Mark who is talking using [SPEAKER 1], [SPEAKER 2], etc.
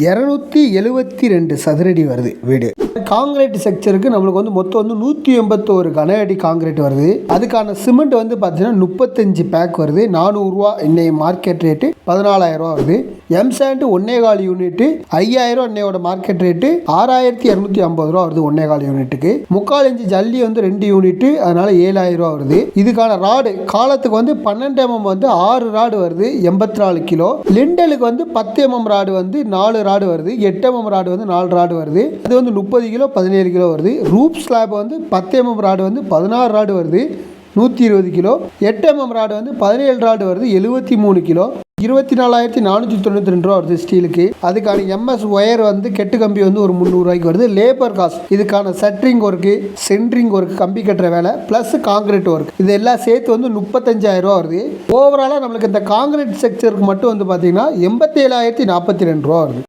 [SPEAKER 1] 272 சதுரடி வருது வீடு. காங்கிரீட் ஸ்ட்ரக்சருக்கு நம்மளுக்கு வந்து மொத்தம் வந்து 181 கன அடி காங்கிரீட் வருது. அதுக்கான சிமெண்ட் வந்து பார்த்தீங்கன்னா 35 பேக் வருது. 400 ரூபா இன்னைக்கு மார்க்கெட் ரேட்டு 14,000 ரூபா வருது. எம்சாண்ட் 1.25 யூனிட் 5,000 இன்னையோட மார்க்கெட் ரேட்டு 6,250 ரூபா வருது. 1.25 யூனிட்டுக்கு 3/4 இன்ச்சு ஜல்லி வந்து 2 யூனிட், அதனால 7,000 ரூபா வருது. இதுக்கான ராடு காலத்துக்கு வந்து 12 mm வந்து 6 ராடு வருது, 84 கிலோ. லிண்டலுக்கு வந்து 10 mm ராடு வந்து 4 ராடு வருது, 8 mm ராடு வந்து 4 ராடு வருது. அது வந்து 30 கிலோ 17 கிலோ வருது. ரூப் ஸ்லாப் வந்து 10 mm ராடு வந்து 16 ராடு வருது, 120 கிலோ. 8 mm ராடு வந்து 17 ராடு வருது, 73 கிலோ. 24,492 ரூபா வருது ஸ்டீலுக்கு. அதுக்கான எம்எஸ் ஒயர் வந்து கெட்டு கம்பி வந்து ஒரு 300 ரூபாய்க்கு வருது. லேபர் காஸ்ட் இதுக்கான செட்ரிங் ஒர்க்கு, சென்ட்ரிங் ஒர்க், கம்பி கட்டுற வேலை ப்ளஸ் காங்கிரீட் ஒர்க் இது எல்லாம் சேர்த்து வந்து 35,000 ரூபா வருது. ஓவராலாக நம்மளுக்கு இந்த காங்கிரீட் ஸ்ட்ரக்சருக்கு மட்டும் வந்து பார்த்தீங்கன்னா 87,042 ரூபா வருது.